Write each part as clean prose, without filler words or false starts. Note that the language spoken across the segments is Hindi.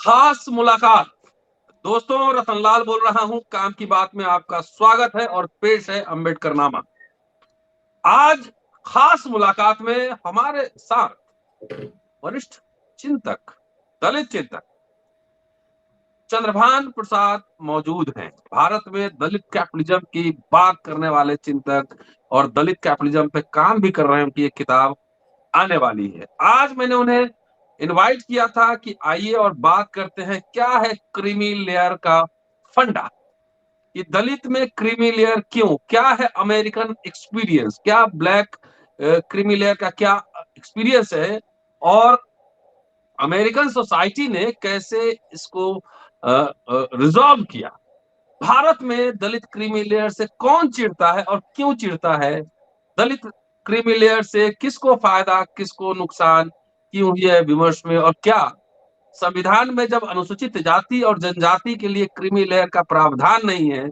खास मुलाकात। दोस्तों, रतनलाल बोल रहा हूं। काम की बात में आपका स्वागत है और पेश है अम्बेडकर नामा। आज खास मुलाकात में हमारे साथ वरिष्ठ चिंतक, दलित चिंतक चंद्रभान प्रसाद मौजूद हैं। भारत में दलित कैपिटलिज्म की बात करने वाले चिंतक और दलित कैपिटलिज्म पे काम भी कर रहे हैं। उनकी एक किताब आने वाली है। आज मैंने उन्हें इनवाइट किया था कि आइए और बात करते हैं क्या है क्रीमी लेयर का फंडा, कि दलित में क्रीमी लेयर क्यों, क्या है अमेरिकन एक्सपीरियंस, क्या ब्लैक क्रीमी लेयर का क्या एक्सपीरियंस है और अमेरिकन सोसाइटी ने कैसे इसको रिजॉल्व किया। भारत में दलित क्रीमी लेयर से कौन चिढ़ता है और क्यों चिढ़ता है, दलित क्रीमी लेयर से किसको फायदा किसको नुकसान, क्यों ये विमर्श में, और क्या संविधान में जब अनुसूचित जाति और जनजाति के लिए क्रीमी लेयर का प्रावधान नहीं है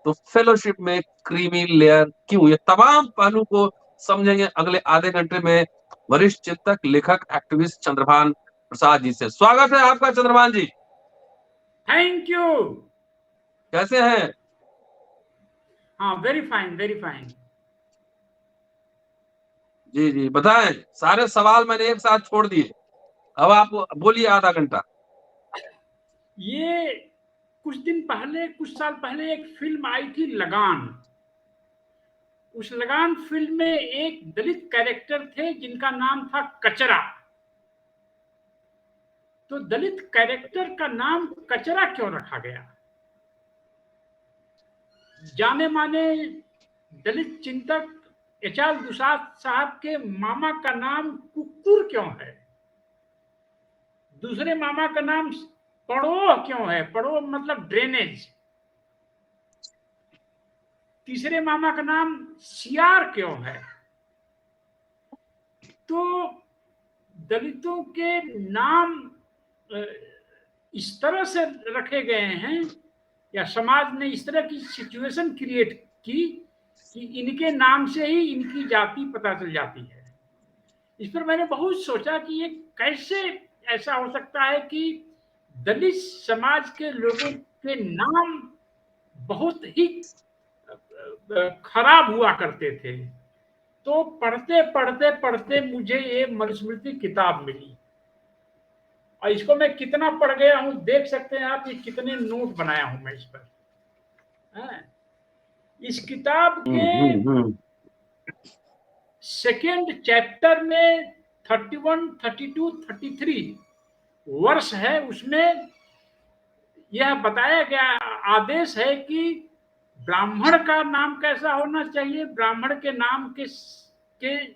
तो फेलोशिप में क्रीमी लेयर क्यों। ये तमाम पहलू को समझेंगे अगले आधे घंटे में वरिष्ठ चिंतक, लेखक, एक्टिविस्ट चंद्रभान प्रसाद जी से। स्वागत है आपका चंद्रभान जी। Thank you. कैसे हैं? हाँ, वेरी फाइन, वेरी फाइन। जी जी, बताएं। सारे सवाल मैंने एक साथ छोड़ दिए, अब आप बोलिए आधा घंटा। ये कुछ दिन पहले, कुछ साल पहले एक फिल्म आई थी लगान। उस लगान फिल्म में एक दलित कैरेक्टर थे जिनका नाम था कचरा। तो दलित कैरेक्टर का नाम कचरा क्यों रखा गया? जाने माने दलित चिंतक एच.आर. दुसाद साहब के मामा का नाम कुक्कुर क्यों है? दूसरे मामा का नाम पड़ोह क्यों है? पड़ोह मतलब ड्रेनेज। तीसरे मामा का नाम सियार क्यों है? तो दलितों के नाम इस तरह से रखे गए हैं या समाज ने इस तरह की सिचुएशन क्रिएट की कि इनके नाम से ही इनकी जाति पता चल जाती है। इस पर मैंने बहुत सोचा कि ये कैसे ऐसा हो सकता है कि दलित समाज के लोगों के नाम बहुत ही खराब हुआ करते थे। तो पढ़ते पढ़ते पढ़ते मुझे ये मनुस्मृति किताब मिली और इसको मैं कितना पढ़ गया हूं देख सकते हैं आप, ये कितने नोट बनाया हूं मैं इस पर। इस किताब के सेकेंड चैप्टर में 31, 32, 33 वर्ष है। उसमें यह बताया गया आदेश है कि ब्राह्मण का नाम कैसा होना चाहिए, ब्राह्मण के नाम के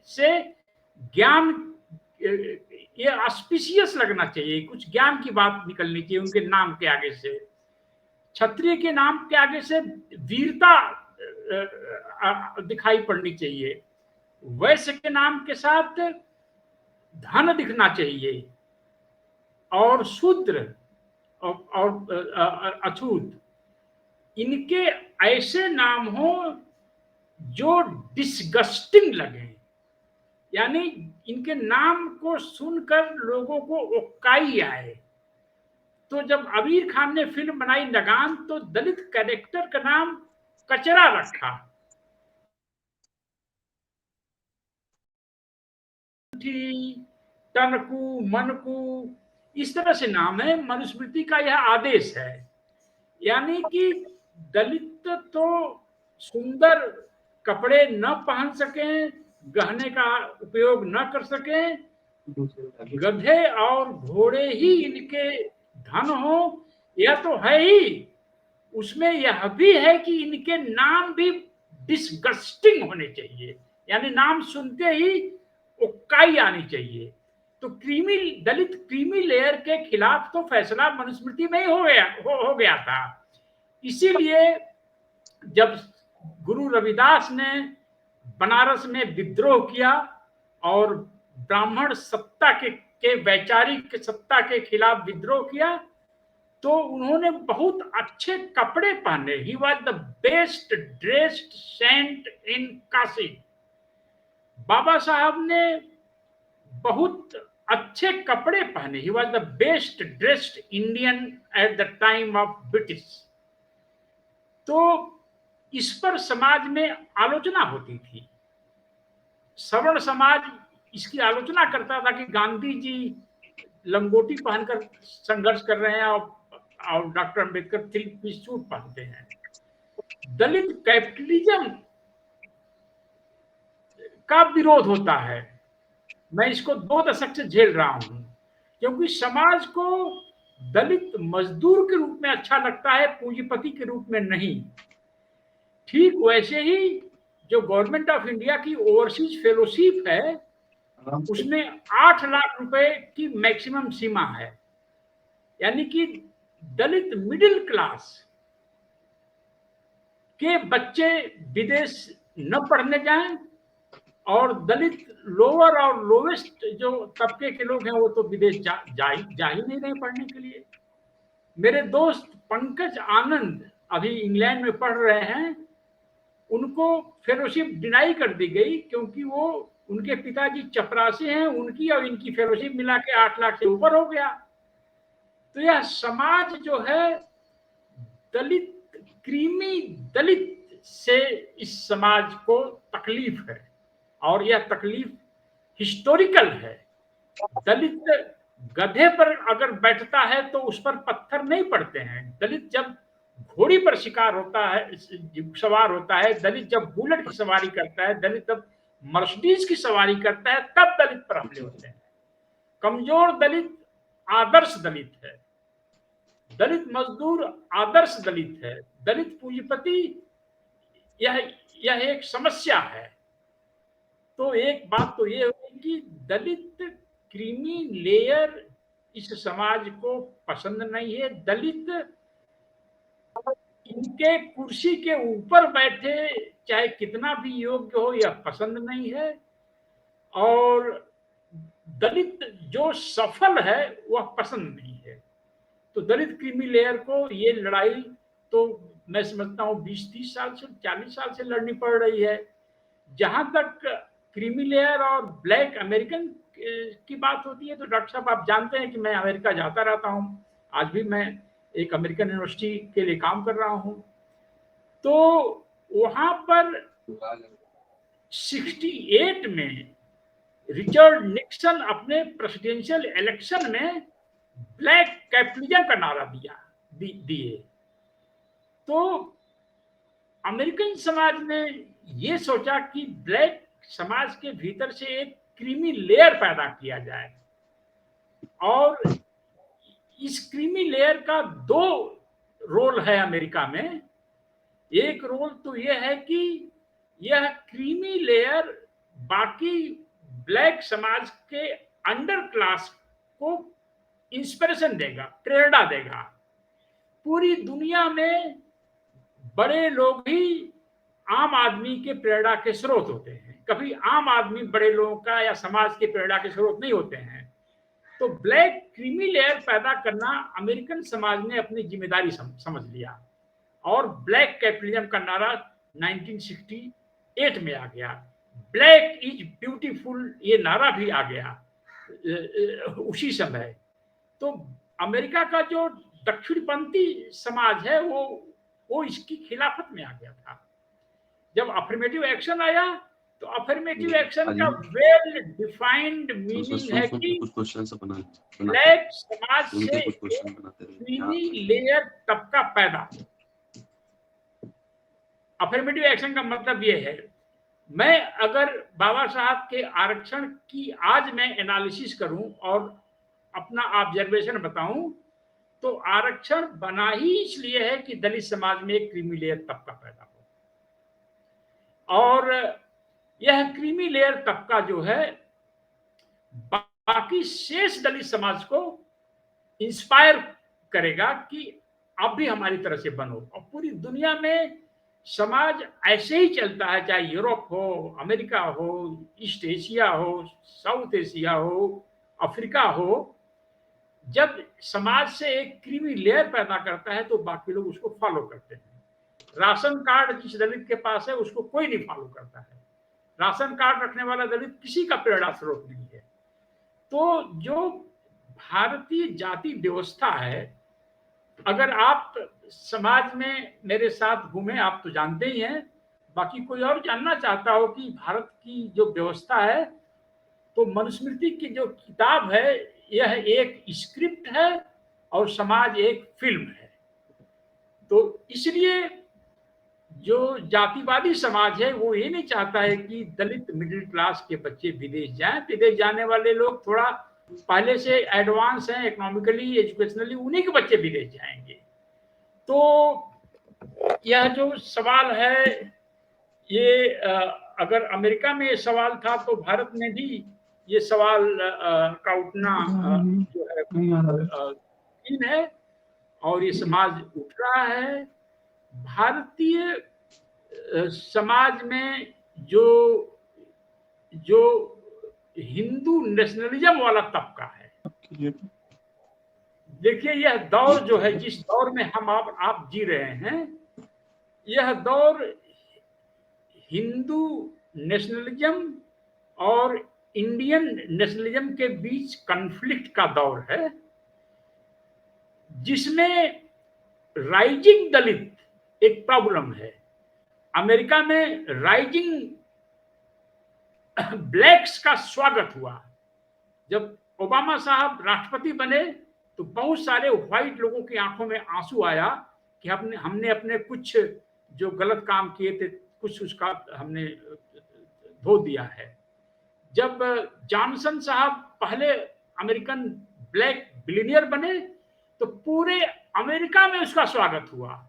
से ज्ञान, ये ऑस्पिशियस लगना चाहिए, कुछ ज्ञान की बात निकलनी चाहिए उनके नाम के आगे से। क्षत्रिय के नाम के आगे से वीरता दिखाई पड़नी चाहिए। वैश्य के नाम के साथ धन दिखना चाहिए और शूद्र और अछूत, इनके ऐसे नाम हो जो डिसगस्टिंग लगे, यानी इनके नाम को सुनकर लोगों को उक्काई आए। तो जब आमिर खान ने फिल्म बनाई लगान तो दलित कैरेक्टर का नाम कचरा रखा। तनकू, मनकू, इस तरह से नाम है। मनुस्मृति का यह आदेश है, यानी कि दलित तो सुंदर कपड़े न पहन सकें, गहने का उपयोग न कर सकें, गधे और घोड़े ही इनके धन हो, यह तो है ही। उसमें यह भी है कि इनके नाम भी डिसगस्टिंग होने चाहिए, यानी नाम सुनते ही उक्काई आनी चाहिए। तो दलित क्रीमी लेयर के खिलाफ तो फैसला मनुस्मृति में ही हो गया था। इसीलिए जब गुरु रविदास ने बनारस में विद्रोह किया और ब्राह्मण सत्ता के वैचारिक सत्ता के खिलाफ विद्रोह किया, तो उन्होंने बहुत अच्छे कपड़े पहने। He was the best dressed saint in Kashi. Baba Saheb ने बहुत अच्छे कपड़े पहने, he was the best dressed Indian at the time of British. तो इस पर समाज में आलोचना होती थी। सवर्ण समाज इसकी आलोचना करता था कि गांधी जी लंगोटी पहनकर संघर्ष कर रहे हैं और doctor Ambedkar three piece suit पहनते हैं। दलित कैपिटलिज्म का विरोध होता है। मैं इसको 2 दशक से झेल रहा हूं, क्योंकि समाज को दलित मजदूर के रूप में अच्छा लगता है, पूंजीपति के रूप में नहीं। ठीक वैसे ही जो गवर्नमेंट ऑफ इंडिया की ओवरसीज फेलोशिप है, उसमें 8 लाख रुपए की मैक्सिमम सीमा है। यानी कि दलित मिडिल क्लास के बच्चे विदेश न पढ़ने जाएं, और दलित लोअर और लोवेस्ट जो तबके के लोग हैं वो तो विदेश जा ही नहीं रहे पढ़ने के लिए। मेरे दोस्त पंकज आनंद अभी इंग्लैंड में पढ़ रहे हैं, उनको फेलोशिप डिनाई कर दी गई क्योंकि वो उनके पिताजी चपरासी हैं, उनकी और इनकी फेलोशिप मिला के 8 लाख से ऊपर हो गया। तो यह समाज जो है दलित, क्रीमी दलित से इस समाज को तकलीफ है, और यह तकलीफ हिस्टोरिकल है। दलित गधे पर अगर बैठता है तो उस पर पत्थर नहीं पड़ते हैं। दलित जब घोड़ी पर शिकार होता है, सवार होता है, दलित जब बुलेट की सवारी करता है, दलित जब मर्सिडीज की सवारी करता है, तब दलित पर हमले होते हैं। कमजोर दलित आदर्श दलित है, दलित मजदूर आदर्श दलित है, दलित पूंजीपति यह एक समस्या है। तो एक बात तो ये हुई कि दलित क्रीमी लेयर इस समाज को पसंद नहीं है। दलित इनके कुर्सी के ऊपर बैठे चाहे कितना भी योग्य हो, यह पसंद नहीं है। और दलित जो सफल है वह पसंद नहीं है। तो दलित क्रीमी लेयर को ये लड़ाई तो मैं समझता हूँ 20-30 साल से 40 साल से लड़नी पड़ रही है। जहां तक क्रीमी लेयर और ब्लैक अमेरिकन की बात होती है, तो डॉक्टर साहब आप जानते हैं कि मैं अमेरिका जाता रहता हूं। आज भी मैं एक अमेरिकन यूनिवर्सिटी के लिए काम कर रहा हूं। तो वहां पर 68 में रिचर्ड निक्सन अपने प्रेसिडेंशियल इलेक्शन में ब्लैक कैपिटलिज्म का नारा दिए। तो अमेरिकन समाज ने ये सोचा कि ब्लैक समाज के भीतर से एक क्रीमी लेयर पैदा किया जाए, और इस क्रीमी लेयर का 2 रोल है अमेरिका में। एक रोल तो यह है कि यह क्रीमी लेयर बाकी ब्लैक समाज के अंडर क्लास को इंस्पिरेशन देगा, प्रेरणा देगा। पूरी दुनिया में बड़े लोग ही आम आदमी के प्रेरणा के स्रोत होते हैं, कभी आम आदमी बड़े लोगों का या समाज के प्रेरणा के स्रोत नहीं होते हैं। तो ब्लैक क्रीमी लेयर पैदा करना अमेरिकन समाज ने अपनी जिम्मेदारी समझ लिया, और ब्लैक कैपिटलिज्म का नारा 1968 में आ गया। ब्लैक इज ब्यूटीफुल ये नारा भी आ गया उसी समय। तो अमेरिका का जो दक्षिणपंथी समाज है वो इसकी खिलाफत में आ गया था। जब अफर्मेटिव एक्शन आया तो अफर्मेटिव एक्शन का वेल डिफाइंड मीनिंग है कि ब्लैक समाज से क्रीमी लेयर तबका पैदा। अफर्मेटिव एक्शन का मतलब ये है, मैं अगर बाबा साहब के आरक्षण की आज मैं एनालिसिस करूं और अपना ऑब्जर्वेशन बताऊं, तो आरक्षण बना ही इसलिए है कि दलित समाज में एक क्रीमी लेयर तबका पैदा हो, और यह क्रीमी लेयर तबका जो है बाकी शेष दलित समाज को इंस्पायर करेगा कि आप भी हमारी तरह से बनो। और पूरी दुनिया में समाज ऐसे ही चलता है, चाहे यूरोप हो, अमेरिका हो, ईस्ट एशिया हो, साउथ एशिया हो, अफ्रीका हो। जब समाज से एक क्रीमी लेयर पैदा करता है तो बाकी लोग उसको फॉलो करते हैं। राशन कार्ड जिस दलित के पास है उसको कोई नहीं फॉलो करता है। राशन कार्ड रखने वाला दलित किसी का प्रेरणा स्रोत नहीं है। तो जो भारतीय जाति व्यवस्था है, अगर आप समाज में मेरे साथ घूमे, आप तो जानते ही हैं, बाकी कोई और जानना चाहता हो कि भारत की जो व्यवस्था है, तो मनुस्मृति की जो किताब है, यह एक स्क्रिप्ट है और समाज एक फिल्म है। तो इसलिए जो जातिवादी समाज है वो ये नहीं चाहता है कि दलित मिडिल क्लास के बच्चे विदेश जाएं। विदेश जाने वाले लोग थोड़ा पहले से एडवांस हैं इकोनॉमिकली, एजुकेशनली, उन्हीं के बच्चे विदेश जाएंगे। तो यह जो सवाल है, ये अगर अमेरिका में ये सवाल था तो भारत में भी ये सवाल का उठना जो है कठिन है, और ये समाज उठ रहा है। भारतीय समाज में जो जो हिंदू नेशनलिज्म वाला तबका है, देखिए यह दौर जो है, जिस दौर में हम आप जी रहे हैं, यह दौर हिंदू नेशनलिज्म और इंडियन नेशनलिज्म के बीच कॉन्फ्लिक्ट का दौर है, जिसमें राइजिंग दलित एक प्रॉब्लम है। अमेरिका में राइजिंग ब्लैक्स का स्वागत हुआ। जब ओबामा साहब राष्ट्रपति बने तो बहुत सारे व्हाइट लोगों की आंखों में आंसू आया कि हमने अपने कुछ जो गलत काम किए थे, कुछ उसका हमने धो दिया है। जब जॉनसन साहब पहले अमेरिकन ब्लैक बिलियनियर बने तो पूरे अमेरिका में उसका स्वागत हुआ।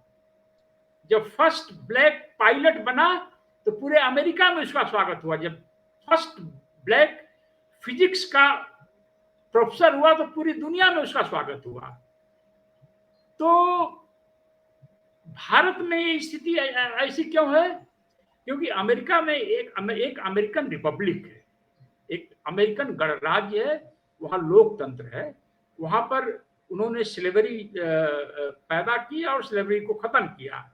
जब फर्स्ट ब्लैक पायलट बना तो पूरे अमेरिका में उसका स्वागत हुआ। जब फर्स्ट ब्लैक फिजिक्स का प्रोफेसर हुआ तो पूरी दुनिया में उसका स्वागत हुआ। तो भारत में ये स्थिति ऐसी क्यों है? क्योंकि अमेरिका में एक अमेरिकन रिपब्लिक है, एक अमेरिकन गणराज्य है, वहाँ लोकतंत्र है, वहाँ पर उन्होंने स्लेवरी पैदा की और स्लेवरी को खत्म किया।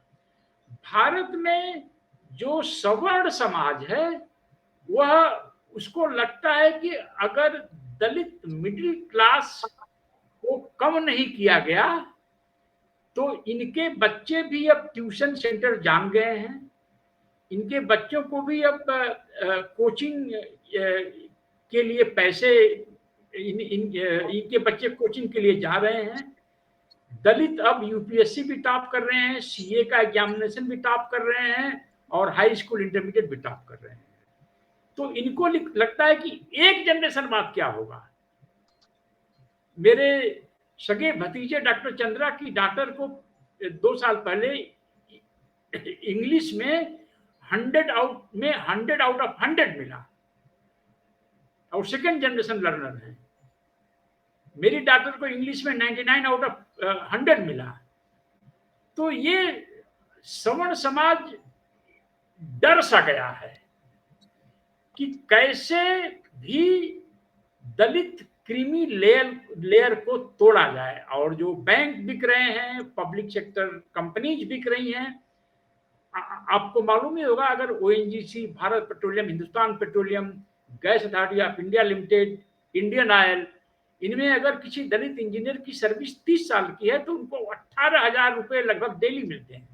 भारत में जो सवर्ण समाज है, वह उसको लगता है कि अगर दलित मिडिल क्लास को कम नहीं किया गया तो इनके बच्चे भी अब ट्यूशन सेंटर जान गए हैं, इनके बच्चों को भी अब कोचिंग के लिए पैसे, इनके बच्चे कोचिंग के लिए जा रहे हैं। दलित अब यूपीएससी भी टॉप कर रहे हैं, सीए का एग्जामिनेशन भी टॉप कर रहे हैं और हाई स्कूल इंटरमीडिएट भी टॉप कर रहे हैं। तो इनको लगता है कि एक जनरेशन बाद क्या होगा। मेरे सगे भतीजे डॉक्टर चंद्रा की डॉक्टर को 2 साल पहले इंग्लिश में 100 आउट ऑफ 100 मिला और सेकेंड जनरेशन लर्नर है। मेरी डॉक्टर को इंग्लिश में 99 आउट ऑफ 100 मिला। तो ये सवर्ण समाज डर सा गया है कि कैसे भी दलित क्रीमी लेयर को तोड़ा जाए। और जो बैंक बिक रहे हैं, पब्लिक सेक्टर कंपनीज बिक रही हैं, आपको मालूम ही होगा, अगर ONGC, Bharat petroleum, Hindustan petroleum, gas authority of India limited, Indian oil, इनमें अगर किसी दलित इंजीनियर की सर्विस 30 साल की है तो उनको 18,000 रुपए लगभग डेली मिलते हैं।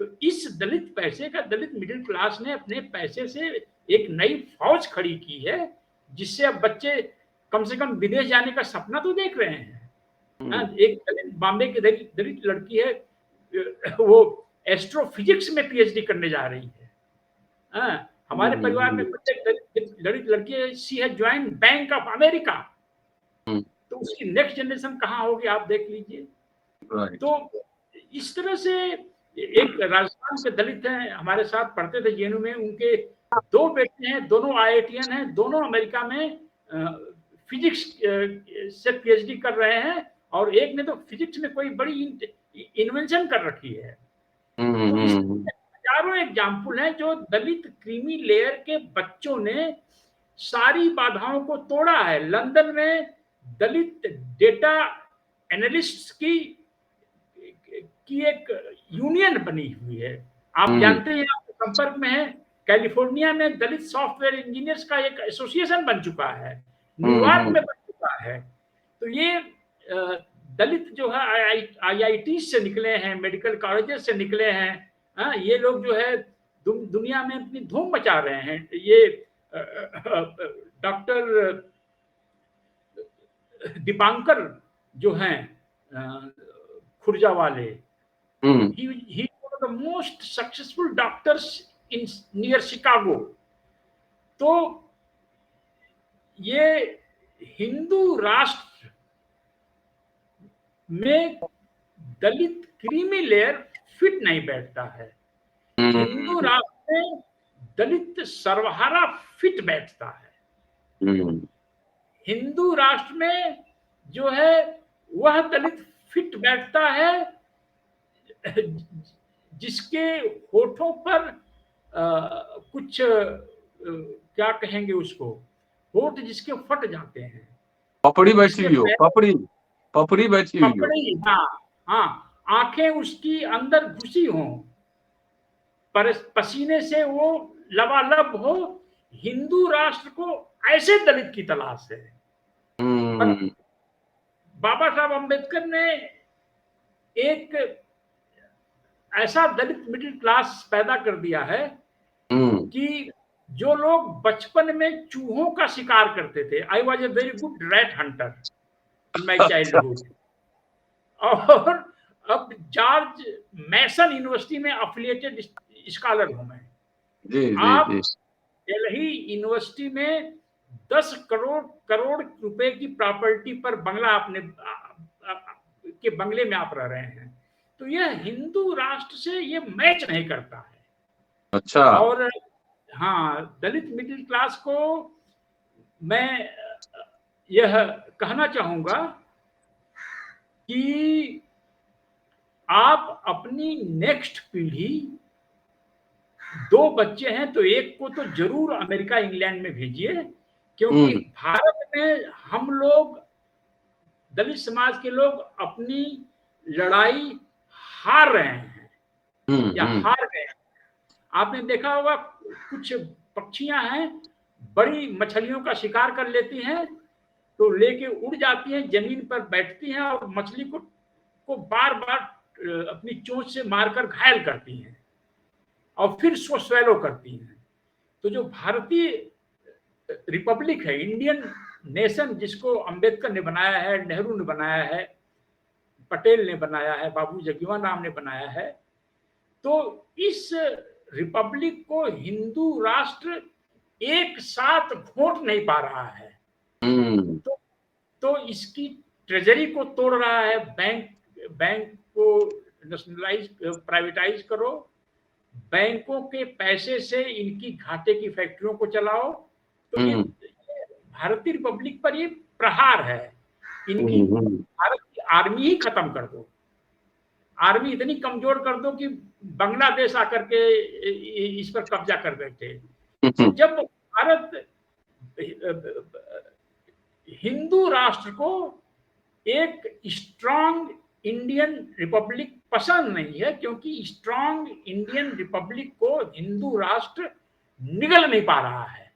तो इस दलित पैसे का दलित मिडिल क्लास ने अपने पैसे से एक नई फौज खड़ी की है, जिससे अब बच्चे कम से कम विदेश जाने का सपना तो देख रहे हैं। एक बॉम्बे की दलित लड़की है, वो एस्ट्रोफिजिक्स में पीएचडी करने जा रही है। हमारे परिवार में दलित लड़की है, she has join bank of America. तो उसकी नेक्स्ट जनरेशन कहाँ होगी आप देख लीजिए। तो इस तरह से एक राजस्थान के दलित हैं, हमारे साथ पढ़ते थे जेएनयू में, उनके 2 बेटे हैं, दोनों आईआईटीएन हैं, दोनों अमेरिका में फिजिक्स से पीएचडी कर रहे हैं और एक ने तो फिजिक्स में कोई बड़ी इन्वेंशन कर रखी है। तो हजारों एग्जाम्पल हैं जो दलित क्रीमी लेयर के बच्चों ने सारी बाधाओं को तोड़ा है। लंदन में दलित डेटा एनालिस्ट की एक यूनियन बनी हुई है, आप जानते हैं, आपके संपर्क में है। कैलिफोर्निया में दलित सॉफ्टवेयर इंजीनियर्स का एक एसोसिएशन बन चुका है। न्यूयॉर्क में बन चुका है। तो ये दलित जो है आईआईटी से निकले हैं, मेडिकल कॉलेजेस से निकले हैं, ये लोग जो है दुनिया में अपनी धूम मचा रहे हैं। ये डॉक्टर दीपांकर जो हैं खुर्जा वाले, he one of the most successful doctors in near Chicago। तो ये हिंदू राष्ट्र में दलित क्रीमी लेयर फिट नहीं बैठता है। हिंदू राष्ट्र में दलित सर्वहारा फिट बैठता है। हिंदू राष्ट्र में जो है वह दलित फिट बैठता है जिसके होठों पर कुछ क्या कहेंगे उसको, होठ जिसके फट जाते हैं, पपड़ी बैठी हुई हो, पपड़ी बैठी हुई हो, हाँ, आंखें उसकी अंदर घुसी हों, पसीने से वो लबालब हो। हिंदू राष्ट्र को ऐसे दलित की तलाश है। बाबा साहब अम्बेडकर ने एक ऐसा दलित मिडिल क्लास पैदा कर दिया है कि जो लोग बचपन में चूहों का शिकार करते थे, I was a very good rat Hunter in my childhood, और अब जॉर्ज मैसन यूनिवर्सिटी में अफिलिएटेड स्कॉलर हूं मैं। आप दिल्ली यूनिवर्सिटी में 10 करोड़ रुपए की प्रॉपर्टी पर बंगला अपने के बंगले में आप रह रहे हैं। तो यह हिंदू राष्ट्र से ये मैच नहीं करता है। अच्छा। और हाँ, दलित मिडिल क्लास को मैं यह कहना चाहूंगा कि आप अपनी नेक्स्ट पीढ़ी, 2 बच्चे हैं तो एक को तो जरूर अमेरिका इंग्लैंड में भेजिए, क्योंकि भारत में हम लोग दलित समाज के लोग अपनी लड़ाई हार रहे हैं या हार गए। आपने देखा होगा कुछ पक्षियां हैं, बड़ी मछलियों का शिकार कर लेती हैं तो लेके उड़ जाती हैं, जमीन पर बैठती हैं और मछली को बार बार अपनी चोंच से मारकर घायल करती हैं और फिर उसको स्वेलो करती हैं। तो जो भारतीय रिपब्लिक है, इंडियन नेशन, जिसको अंबेडकर ने बनाया है, नेहरू ने बनाया है, पटेल ने बनाया है, बाबू जगजीवन राम ने बनाया है, तो इस रिपब्लिक को हिंदू राष्ट्र एक साथ घोट नहीं पा रहा है। तो इसकी ट्रेजरी को तोड़ रहा है। बैंक को नेशनलाइज, प्राइवेटाइज करो, बैंकों के पैसे से इनकी घाटे की फैक्ट्रियों को चलाओ। तो ये भारतीय रिपब्लिक पर ये प्रहार है। इनकी भारत की आर्मी ही खत्म कर दो, आर्मी इतनी कमजोर कर दो कि बांग्लादेश आकर के इस पर कब्जा कर बैठे। जब भारत हिंदू राष्ट्र को एक स्ट्रांग इंडियन रिपब्लिक पसंद नहीं है, क्योंकि स्ट्रांग इंडियन रिपब्लिक को हिंदू राष्ट्र निगल नहीं पा रहा है।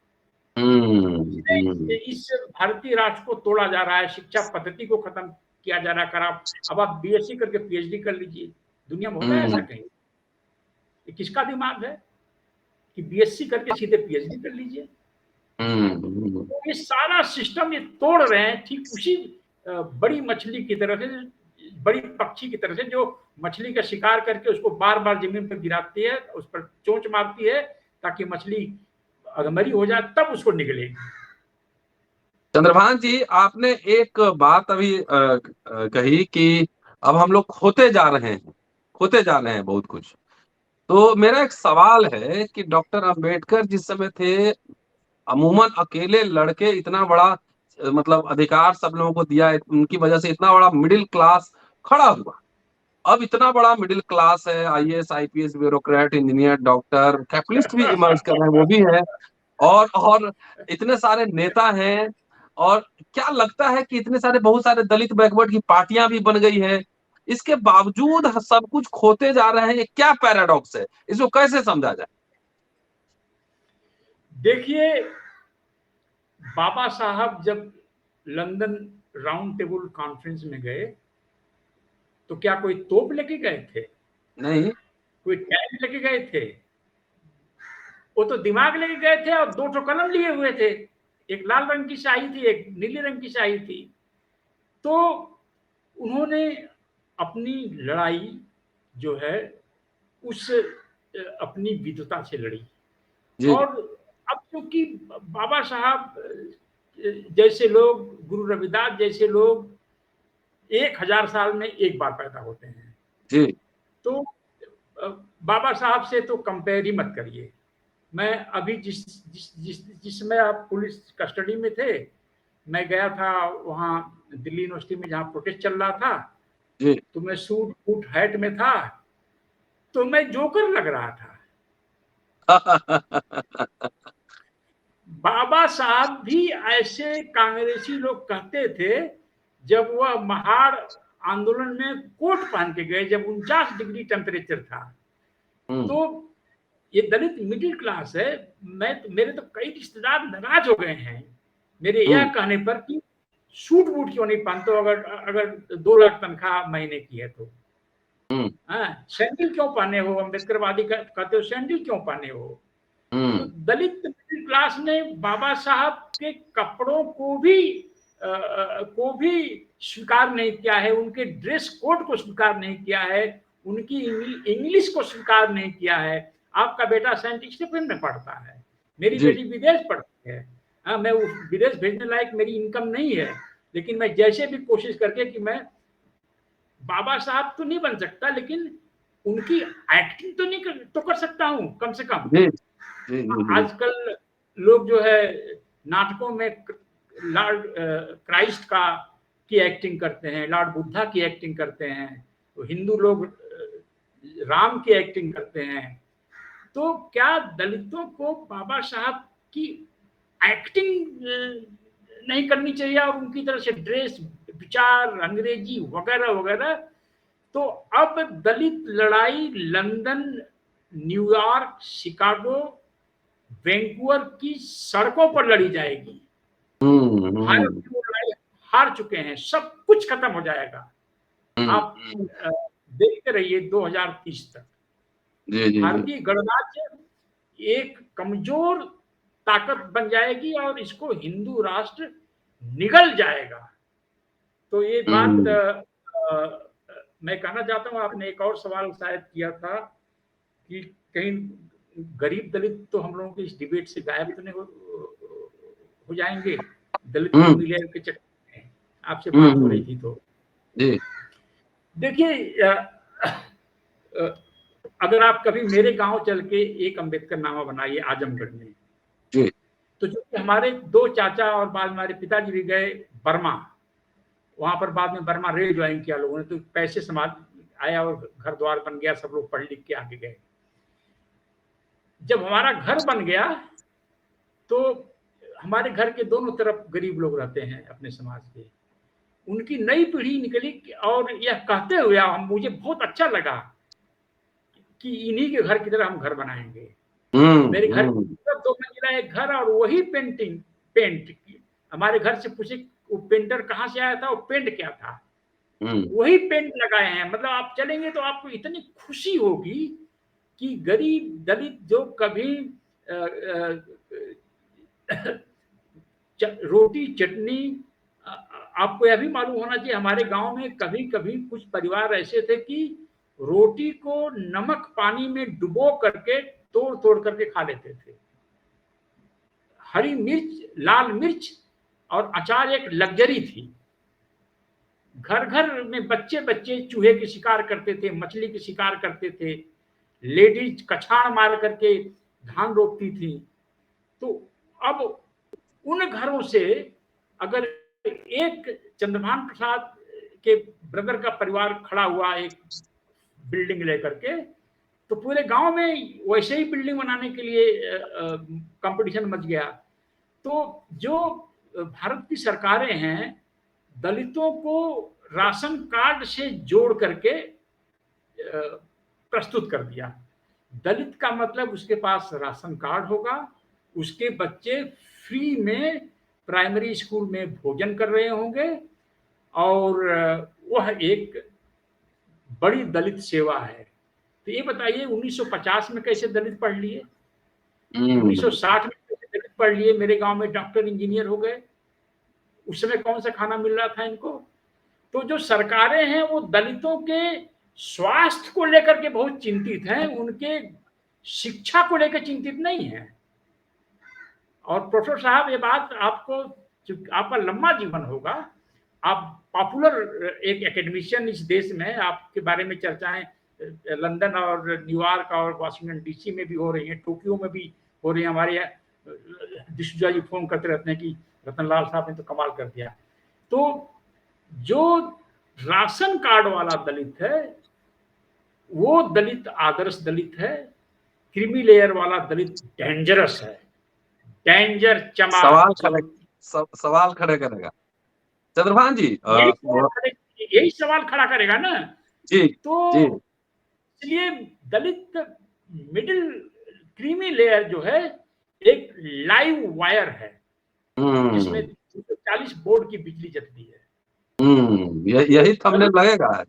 इस भारतीय राष्ट्र को तोड़ा जा रहा है, शिक्षा पद्धति को खत्म किया जा रहा है। अब आप बीएससी करके पीएचडी कर लीजिए, दुनिया में होता है ऐसा कहीं? ये किसका दिमाग है कि बीएससी करके सीधे पीएचडी कर लीजिए? तो ये सारा सिस्टम ये तोड़ रहे हैं, ठीक उसी बड़ी मछली की तरह से, बड़ी पक्षी की तरह से, जो मछली का शिकार करके उसको बार बार जमीन पर गिराती है, उस पर चोंच मारती है ताकि मछली अधमरी हो जाए, तब उसको निकलेगी। चंद्रभान जी, आपने एक बात अभी कही कि अब हम लोग खोते जा रहे हैं बहुत कुछ। तो मेरा एक सवाल है कि डॉक्टर अंबेडकर जिस समय थे, अमूमन अकेले लड़के इतना बड़ा मतलब अधिकार सब लोगों को दिया, उनकी वजह से इतना बड़ा मिडिल क्लास खड़ा हुआ। अब इतना बड़ा मिडिल क्लास है, IAS, IPS, bureaucrat, engineer, doctor, capitalist भी इमर्ज कर रहे हैं, वो भी है, और इतने सारे नेता हैं। और क्या लगता है कि इतने सारे, बहुत सारे दलित बैकवर्ड की पार्टियां भी बन गई है, इसके बावजूद सब कुछ खोते जा रहे हैं। ये क्या पैराडॉक्स है, इसको कैसे समझा जाए? देखिए, बाबा साहब जब लंदन राउंड टेबल कॉन्फ्रेंस में गए तो क्या कोई तोप लेके गए थे, नहीं। कोई टैंक लेके गए थे? वो तो दिमाग लेके गए थे और दो ठो कलम लिए हुए थे, एक लाल रंग की स्याही थी, एक नीले रंग की स्याही थी। तो उन्होंने अपनी लड़ाई जो है उस अपनी विद्वता से लड़ी। जी। और अब क्योंकि बाबा साहब जैसे लोग, गुरु रविदास जैसे लोग 1000 साल में एक बार पैदा होते हैं, जी। तो बाबा साहब से तो कंपेयर ही मत करिए। मैं अभी जिस जिस जिस जिस समय आप पुलिस कस्टडी में थे, मैं गया था वहाँ दिल्ली यूनिवर्सिटी में जहाँ प्रोटेस्ट चल रहा था, जी। तो मैं सूट बूट हैट में था, तो मैं जोकर लग रहा था। बाबा साहब भी ऐसे कांग्रेसी लोग कहते थे जब वह महाड़ आंदोलन में कोट पहन के गए, जब 49 डिग्री टेम्परेचर था। तो ये दलित मिडिल क्लास है। मेरे तो कई रिश्तेदार नाराज हो गए हैं मेरे यह कहने पर कि सूट बूट क्यों नहीं पहनते हो, अगर अगर 2 लाख तनख्वाह महीने की है तो। सैंडल क्यों पहने हो, अम्बेडकरवादी कहते हो सैंडल क्यों पहने हो। तो दलित मिडिल क्लास ने बाबा साहब के कपड़ों को भी स्वीकार नहीं किया है, उनके ड्रेस कोड को स्वीकार नहीं किया है, उनकी इंग्लिश को स्वीकार नहीं किया है। आपका बेटा सेंट स्टीफन में पढ़ता है, मेरी जी। बेटी विदेश पढ़ती है। हाँ, मैं विदेश भेजने लायक मेरी इनकम नहीं है, लेकिन मैं जैसे भी कोशिश करके कि मैं बाबा साहब तो नहीं बन सकता, लेकिन उनकी एक्टिंग तो नहीं कर सकता हूँ कम से कम। जी। जी। जी। आजकल लोग जो है नाटकों में लॉर्ड क्राइस्ट का की एक्टिंग करते हैं, लॉर्ड बुद्धा की एक्टिंग करते हैं, तो हिंदू लोग राम की एक्टिंग करते हैं। तो क्या दलितों को बाबा साहब की एक्टिंग नहीं करनी चाहिए और उनकी तरह से ड्रेस, विचार, अंग्रेजी वगैरह वगैरह? तो अब दलित लड़ाई लंदन, न्यूयॉर्क, शिकागो, वैंकूवर की सड़कों पर लड़ी जाएगी। भारत की लड़ाई हार चुके हैं, सब कुछ खत्म हो जाएगा। आप देखते रहिए 2030 तक जी। जी। जी। भारतीय गणराज्य एक कमजोर ताकत बन जाएगी और इसको हिंदू राष्ट्र निगल जाएगा। तो ये बात मैं कहना चाहता हूँ। आपने एक और सवाल शायद किया था कि कहीं गरीब दलित तो हम लोगों के इस डिबेट से गायब तो नहीं हो जाएंगे, दलित क्यों मिले के चक्कर में आपसे बात हो रही थी। तो जी। देखिए, अगर आप कभी मेरे गांव चल के एक अम्बेडकर नामा बनाइए आजमगढ़ में, जी। तो जो हमारे 2 चाचा और बाद में हमारे पिताजी भी गए बर्मा, वहां पर बाद में बर्मा रेल ज्वाइन किया लोगों ने, तो पैसे समाज आया और घर द्वार बन गया, सब लोग पढ़ लिख के आगे गए। जब हमारा घर बन गया तो हमारे घर के दोनों तरफ गरीब लोग रहते हैं अपने समाज के। उनकी नई पीढ़ी निकली और यह कहते हुए मुझे बहुत अच्छा लगा कि इन्हीं के घर की तरह हम घर बनाएंगे। मेरे घर की तरफ 2 मंजिला एक घर और वही पेंट हमारे घर से पूछे वो पेंटर कहाँ से आया था, वो पेंट क्या था, वही पेंट लगाए हैं। मतलब आप चलेंगे तो आपको इतनी खुशी होगी कि गरीब दलित जो कभी रोटी चटनी, आपको यह भी मालूम होना चाहिए हमारे गांव में कभी कभी कुछ परिवार ऐसे थे कि रोटी को नमक पानी में डुबो करके तोड़ तोड़ करके खा लेते थे। हरी मिर्च, लाल मिर्च और अचार एक लग्जरी थी। घर घर में बच्चे बच्चे चूहे के शिकार करते थे, मछली के शिकार करते थे, लेडीज कछाड़ मार करके धान रोपती थी। तो अब उन घरों से अगर एक चंद्रभान प्रसाद के ब्रदर का परिवार खड़ा हुआ एक बिल्डिंग लेकर के, तो पूरे गांव में वैसे ही बिल्डिंग बनाने के लिए कंपटीशन मच गया। तो जो भारत की सरकारें हैं, दलितों को राशन कार्ड से जोड़ करके प्रस्तुत कर दिया। दलित का मतलब उसके पास राशन कार्ड होगा, उसके बच्चे फ्री में प्राइमरी स्कूल में भोजन कर रहे होंगे और वह एक बड़ी दलित सेवा है। तो ये बताइए 1950 में कैसे दलित पढ़ लिए, 1960 में कैसे दलित पढ़ लिए, मेरे गांव में डॉक्टर इंजीनियर हो गए। उस समय कौन सा खाना मिल रहा था इनको? तो जो सरकारें हैं वो दलितों के स्वास्थ्य को लेकर के बहुत चिंतित हैं, उनके शिक्षा को लेकर चिंतित नहीं है। और प्रोफेसर साहब ये बात आपको, आपका लंबा जीवन होगा, आप पॉपुलर एक एकेडमिशियन इस देश में, आपके बारे में चर्चाएं लंदन और न्यूयॉर्क और वाशिंगटन डीसी में भी हो रही हैं, टोक्यो में भी हो रही है। हमारे डिस्ट्रिक्ट जी फोन करते रहते हैं कि रतनलाल साहब ने तो कमाल कर दिया। तो जो राशन कार्ड वाला दलित है वो दलित आदर्श दलित है, क्रीमी लेयर वाला दलित डेंजरस है, डेंजर सवाल खड़े करेगा चंद्रभान जी। यही सवाल खड़ा करेगा ना जी। तो जी। इसलिए दलित मिडिल क्रीमी लेयर जो है एक लाइव वायर है जिसमें 240 वोल्ट की बिजली जलती है। यही थंबनेल लगेगा।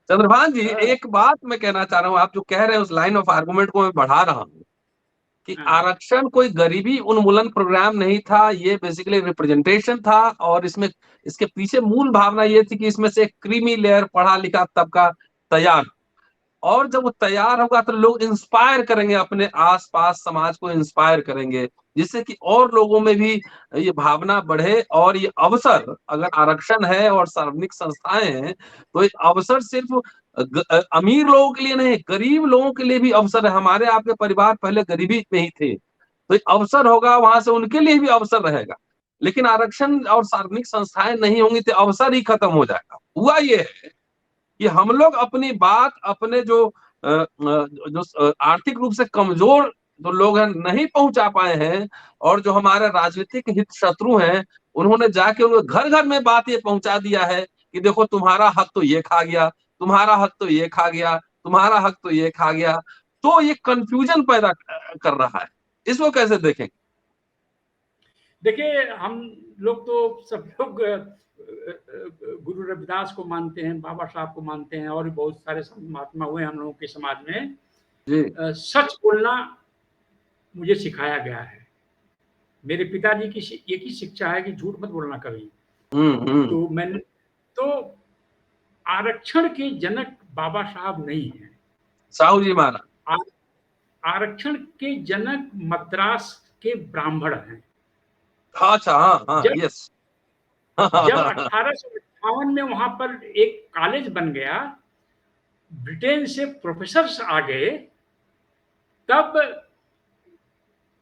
चंद्रभान जी, एक बात मैं कहना चाह रहा हूँ, आप जो कह रहे हैं उस लाइन ऑफ आर्गुमेंट को मैं बढ़ा रहा हूँ कि आरक्षण कोई गरीबी उन्मूलन प्रोग्राम नहीं था, ये बेसिकली रिप्रेजेंटेशन था। और इसमें इसके पीछे मूल भावना ये थी कि इसमें से एक क्रीमी लेयर पढ़ा लिखा तबका तैयार, और जब वो तैयार होगा तो लोग इंस्पायर करेंगे, अपने आसपास समाज को इंस्पायर करेंगे, जिससे कि और लोगों में भी ये भावना बढ़े। और ये अवसर, अगर आरक्षण है और सार्वजनिक संस्थाएं हैं, तो ये अवसर सिर्फ अमीर लोगों के लिए नहीं, गरीब लोगों के लिए भी अवसर है। हमारे आपके परिवार पहले गरीबी में ही थे, तो एक अवसर होगा वहां से, उनके लिए भी अवसर रहेगा। लेकिन आरक्षण और सार्वजनिक संस्थाएं नहीं होंगी तो अवसर ही खत्म हो जाएगा। हुआ ये है कि हम लोग अपनी बात अपने जो आर्थिक रूप से कमजोर जो लोग हैं नहीं पहुंचा पाए हैं, और जो हमारे राजनीतिक हित शत्रु हैं उन्होंने जाके उनको घर घर में बात ये पहुंचा दिया है कि देखो तुम्हारा हक तो ये खा गया, तुम्हारा हक तो ये खा गया, तुम्हारा हक तो ये खा गया। तो ये कंफ्यूजन पैदा कर रहा है, इसको कैसे देखेंगे? देखिए हम लोग तो सब लोग गुरु रविदास को मानते हैं, बाबा साहब को मानते हैं, और बहुत सारे महात्मा हुए हम लोगों के समाज में। जी। सच बोलना मुझे सिखाया गया है। मेरे पिताजी की एक ही शिक्षा है कि झूठ मत बोलना कभी। तो मैंने तो आरक्षण के जनक बाबा साहब नहीं है, साहू जी महाराज। आरक्षण के जनक मद्रास के ब्राह्मण हैं। अच्छा, हाँ, यस। जब 1858 में वहां पर एक कॉलेज बन गया, ब्रिटेन से प्रोफेसर्स आ गए, तब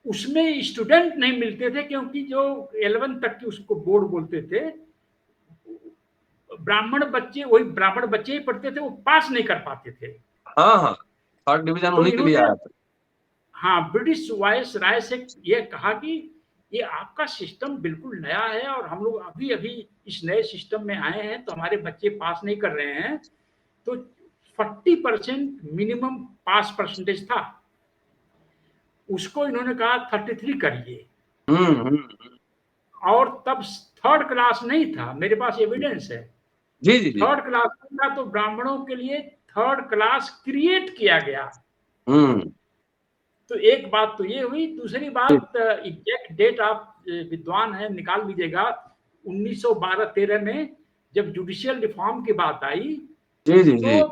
उसमें स्टूडेंट नहीं मिलते थे, क्योंकि जो 11 तक की उसको बोर्ड बोलते थे, ब्राह्मण बच्चे ही पढ़ते थे, वो पास नहीं कर पाते थे। हाँ, थर्ड डिवीजन तो उन्हीं के लिए आया था। हाँ, ब्रिटिश वायस राय से ये कहा कि ये आपका सिस्टम बिल्कुल नया है और हम लोग अभी अभी इस नए सिस्टम में आए हैं, तो हमारे बच्चे पास नहीं कर रहे हैं। तो 40% मिनिमम पास परसेंटेज था, उसको इन्होंने कहा 33 करिए। और तब थर्ड क्लास नहीं था, मेरे पास एविडेंस है। जी जी जी। थर्ड क्लास था, तो ब्राह्मणों के लिए थर्ड क्लास क्रिएट किया गया। तो एक बात तो ये हुई। दूसरी बात, एग्जैक्ट डेट आप विद्वान हैं, निकाल लीजिएगा, 1912-13 में जब जुडिशियल रिफॉर्म की बात आई, तो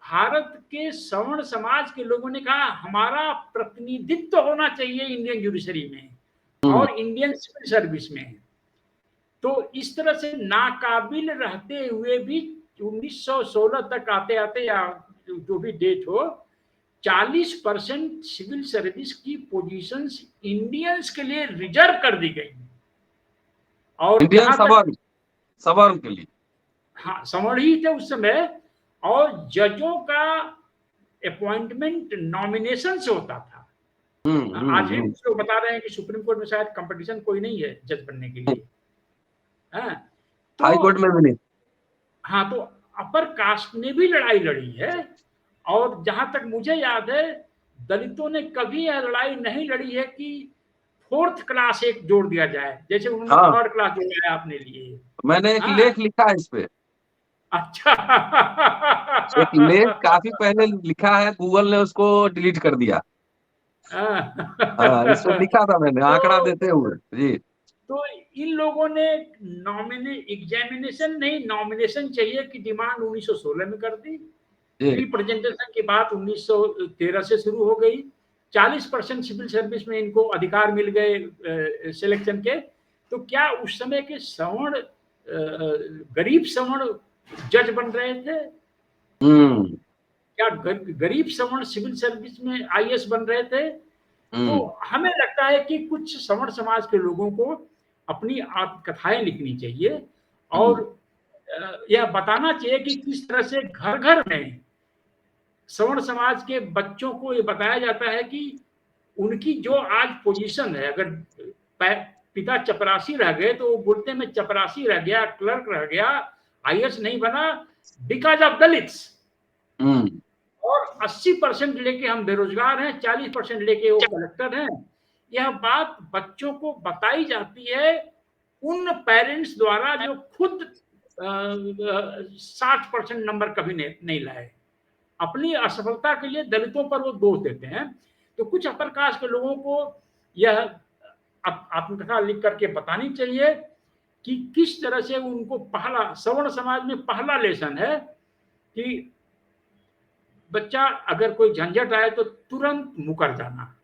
भारत के सवर्ण समाज के लोगों ने कहा हमारा प्रतिनिधित्व होना चाहिए इंडियन जुडिशरी में और इंडियन सिविल सर्विस में। तो इस तरह से नाकाबिल रहते हुए भी 1916 तक आते आते, या जो भी डेट हो, 40% सिविल सर्विस की पोजीशंस इंडियंस के लिए रिजर्व कर दी गई। और इंडियन सवर्ण के लिए, हाँ, सवर्ण ही थे उस समय। और जजों का अपॉइंटमेंट नॉमिनेशन से होता था। आज भी कुछ लोग बता रहे हैं कि सुप्रीम कोर्ट में शायद कंपटीशन कोई नहीं है जज बनने के लिए। तो हाई कोर्ट में भी नहीं। हाँ, तो अपर कास्ट ने भी लड़ाई लड़ी है। और जहां तक मुझे याद है, दलितों ने कभी यह लड़ाई नहीं लड़ी है कि फोर्थ क्लास एक जोड़ दिया जाए, जैसे उन्होंने हाँ, थर्ड क्लास जोड़ा है अपने लिए। मैंने एक हाँ, लेख लिखा है इस पे। अच्छा। एक लेख काफी पहले लिखा है, गूगल ने उसको डिलीट कर दिया। हाँ, इस पे लिखा था मैंने आंकड़ा तो देते हुए जी। तो इन लोगों ने एग्जामिनेशन नहीं, नॉमिनेशन चाहिए कि डिमांड 1916 में कर दी। जी। रिप्रेजेंटेशन की बात 1913 से शुरू हो गई। 40% सिविल सर्विस में इनको अधिकार मिल गए सिलेक्शन के। तो क्या उस समय के सवर्ण, गरीब सवर्ण जज बन रहे थे? हम्म। क्या गरीब सवर्ण सिविल सर्विस में आईएएस बन रहे थे? तो हम्म। हमें लगता है कि कुछ सवर्ण समाज के लोगों को अपनी आत्मकथाएं लिखनी चाहिए और हम्म। यह बताना चाहिए कि किस तरह से घर घर में सवर्ण समाज के बच्चों को ये बताया जाता है कि उनकी जो आज पोजीशन है, अगर पिता चपरासी रह गए तो वो बोलते हैं मैं चपरासी रह गया, क्लर्क रह गया, आईएएस नहीं बना, बिकॉज ऑफ दलित्स। हम्म। और 80% लेके हम बेरोजगार हैं, 40% लेके वो कलेक्टर हैं। यह बात बच्चों को बताई जाती है उन पेरेंट्स द्वारा जो खुद 60% नंबर कभी नहीं लाए। अपनी असफलता के लिए दलितों पर वो दोष देते हैं। तो कुछ अपर कास्ट के लोगों को यह आत्मकथा लिख करके बतानी चाहिए कि किस तरह से उनको पहला, सवर्ण समाज में पहला लेसन है कि बच्चा अगर कोई झंझट आए तो तुरंत मुकर जाना।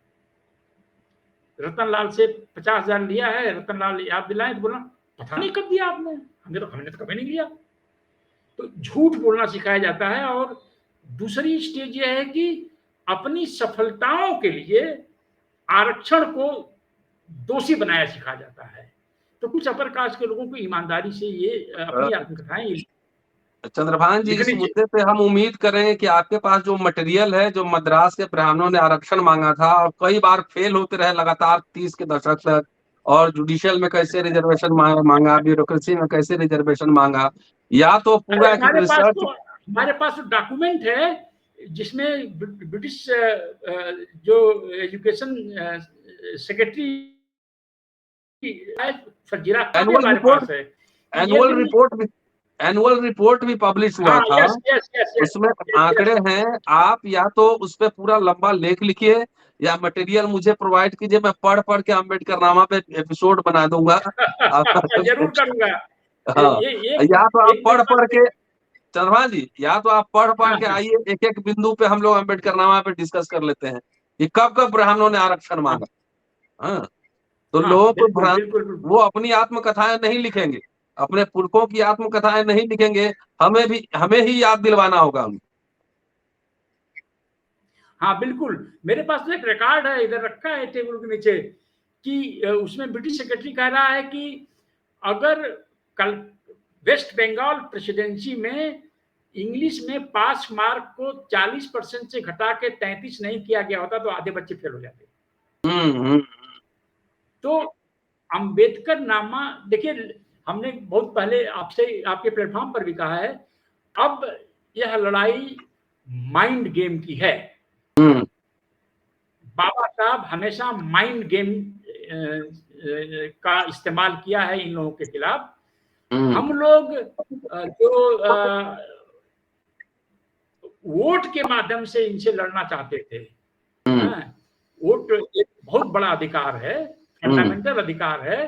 रतनलाल से 50,000 लिया है, रतनलाल याद दिलाए तो बोला पता नहीं कब दिया आपने, हमने तो कभी नहीं लिया। तो झूठ बोलना सिखाया जाता है। और दूसरी स्टेज यह है कि अपनी सफलताओं के लिए आरक्षण को दोषी बनाया सिखाया जाता है। तो कुछ अपर कास्ट के लोगों को ईमानदारी से ये अपनी आत्मकथाएं चंद्रभान जी, इस लिखनी चाहिए। मुद्दे पे हम उम्मीद करें कि आपके पास जो मटेरियल है, जो मद्रास के ब्राह्मणों ने आरक्षण मांगा था और कई बार फेल होते रहे लगातार 30 के दशक तक, और जुडिशियल में कैसे रिजर्वेशन मांगा, ब्यूरोक्रेसी में कैसे रिजर्वेशन मांगा, या तो अरे पूरा एक रिसर्च। हमारे पास तो डॉक्यूमेंट है जिसमें ब्रिटिश जो एजुकेशन सेक्रेटरी फजीरा कॉपी एनुअल हमारे रिपोर्ट पास है कि ये एनुअल दिन। रिपोर्ट भी एनुअल रिपोर्ट भी पब्लिश हुआ हाँ, था। यस यस यस यस उसमें यस आंकड़े यस। हैं। आप या तो उस पे पूरा लंबा लेख लिखिए, या मटेरियल मुझे प्रोवाइड कीजिए, मैं पढ़ पढ़ के अम्बेडकर नामा पे एपिसोड बना दूंगा। जरूर करूंगा। हाँ, ये या तो आप एक मेरे पढ़ पास पढ़ के, चंद्रभान जी, या तो आप पढ़ पढ़ हाँ के हाँ आइए, एक एक बिंदु पे हम लोग अम्बेडकर नामा पे डिस्कस कर लेते हैं कि कब कब ब्राह्मणों ने आरक्षण हाँ मांगा। हाँ, तो हाँ, लोगों को बिल्कुल भ्रांत, बिल्कुल बिल्कुल। वो अपनी आत्मकथाएं नहीं लिखेंगे, अपने पुरखों की आत्मकथाएं नहीं लिखेंगे, हमें ही याद दिलवाना होगा उनको। हाँ बिल्कुल, मेरे पास तो एक रिकॉर्ड है, इधर रखा है टेबल के नीचे, कि उसमें ब्रिटिश सेक्रेटरी कह रहा है कि अगर कल वेस्ट बंगाल प्रेसिडेंसी में इंग्लिश में पास मार्क को 40% से घटा के 33 नहीं किया गया होता तो आधे बच्चे फेल हो जाते। हम्म। तो अंबेडकर नामा देखिए, हमने बहुत पहले आपसे आपके प्लेटफॉर्म पर भी कहा है, अब यह लड़ाई माइंड गेम की है। हम्म। बाबा साहब हमेशा माइंड गेम का इस्तेमाल किया है इन लोगों के खिलाफ। हम्म। हम लोग जो वोट के माध्यम से इनसे लड़ना चाहते थे। हम्म। हाँ, वोट एक बहुत बड़ा अधिकार है, हम्म। फंडामेंटल अधिकार है,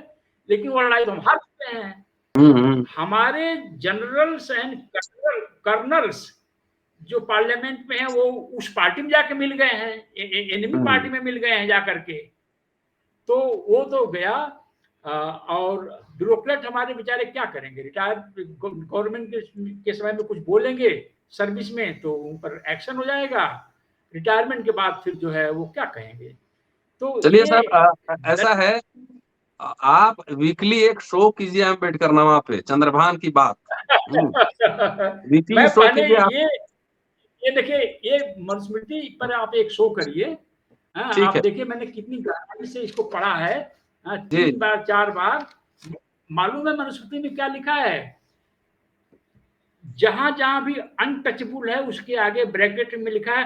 लेकिन वो लड़ाई तो हम हार चुके हैं। हम्म। हमारे जनरल्स एंड कर्नल्स जो पार्लियामेंट में है वो उस पार्टी में जाके मिल गए हैं, एनिमी हम्म। पार्टी में मिल गए हैं जाकर के। तो वो तो गया। और ब्यूरोक्रेट हमारे बेचारे क्या करेंगे? रिटायर गवर्नमेंट के समय में कुछ बोलेंगे सर्विस में तो उन पर एक्शन हो जाएगा, रिटायरमेंट के बाद फिर जो है वो क्या कहेंगे? तो चलिए ये साहब, ऐसा है, आप वीकली एक शो कीजिए अम्बेडकरनामा पे, चंद्रभान की बात। वीकली मैं शो पहले कीजिए आप। ये देखिए, ये मनुस्मृति पर आप एक शो करिए। हाँ, ठीक आप है देखिए मैंने कितनी गहराई से इसको पढ़ा है। हाँ, जी। 3 बार 4 बार। मालूम है मनुस्मृति में क्या लिखा है? जहां जहां भी अनटचेबल है उसके आगे ब्रैकेट में लिखा है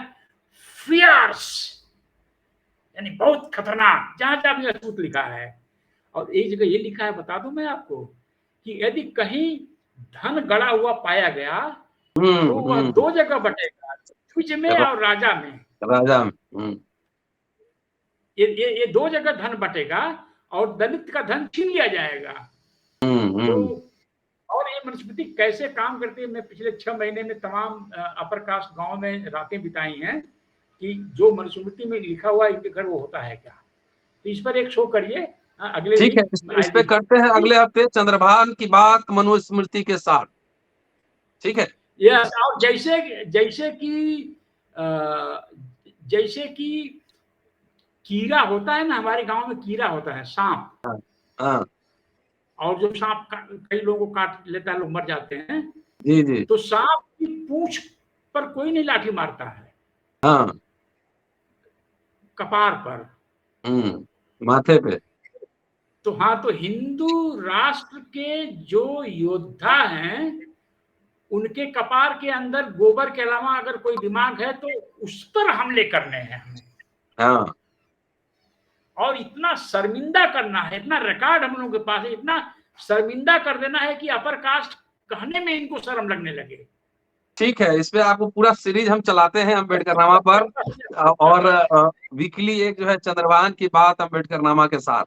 फियर्स। यानी बहुत खतरनाक, जहां जहां भी अछूत लिखा है। और एक जगह ये लिखा है, बता दूं मैं आपको, कि यदि कहीं धन गड़ा हुआ पाया गया तो वह दो जगह बटेगा, द्विज में और राजा में। राजा में। ये दो जगह धन बटेगा और दलित का धन छीन लिया जाएगा। तो और ये मनुस्मृति कैसे काम करती है, मैं पिछले 6 महीने में तमाम अपर कास्ट गांव में रातें बिताई हैं कि जो मनुस्मृति में लिखा हुआ है इनके घर वो होता है क्या। तो इस पर एक शो करिए अगले ठीक है, इस पे करते हैं अगले हफ्ते, चंद्रभान की बात मनुस्मृति के साथ। ठीक है। यस, और जैसे कि कीड़ा होता है ना, हमारे गांव में कीड़ा होता है, सांप। हाँ। और जो सांप कई लोगों को काट लेता है, लोग मर जाते हैं। जी जी। तो सांप की पूंछ पर कोई नहीं लाठी मारता है। हाँ। कपार पर। माथे पे। तो हाँ, तो हिंदू राष्ट्र के जो योद्धा हैं उनके कपार के अंदर गोबर के अलावा अगर कोई दिमाग है तो उस पर हमले करने हैं हमें। हाँ। और इतना शर्मिंदा करना है, इतना रिकॉर्ड हम लोगों के पास है, इतना शर्मिंदा कर देना है कि अपर कास्ट कहने में इनको शर्म लगने लगे। ठीक है, इसमें आपको पूरा सीरीज हम चलाते हैं अम्बेडकरनामा पर, और वीकली एक जो है चंद्रभान की बात अम्बेडकरनामा के साथ।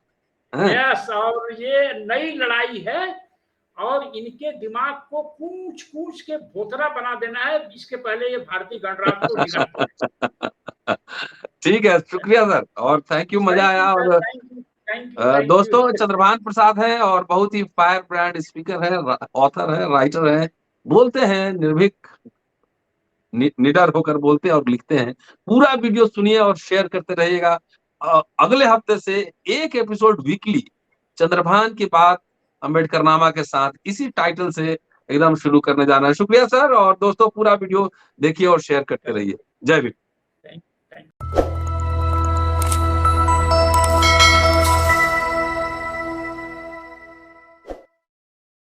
यस, और ये नई लड़ाई है और इनके दिमाग को पूछ पूछ के भोथरा बना देना है, इसके पहले ये भारतीय गणराज्य को निगल। ठीक है, शुक्रिया सर, और थैंक यू, मजा आया। और दोस्तों, चंद्रभान प्रसाद है और बहुत ही फायर ब्रांड स्पीकर है, ऑथर है, राइटर है, बोलते हैं निर्भीक, निडर होकर बोलते हैं और लिखते हैं। पूरा वीडियो सुनिए और शेयर करते रहिएगा। अगले हफ्ते से एक एपिसोड वीकली चंद्रभान की बात अम्बेडकरनामा के साथ इसी टाइटल से एकदम शुरू करने जाना है। शुक्रिया सर, और दोस्तों पूरा वीडियो देखिए और शेयर करते रहिए। जय भीम।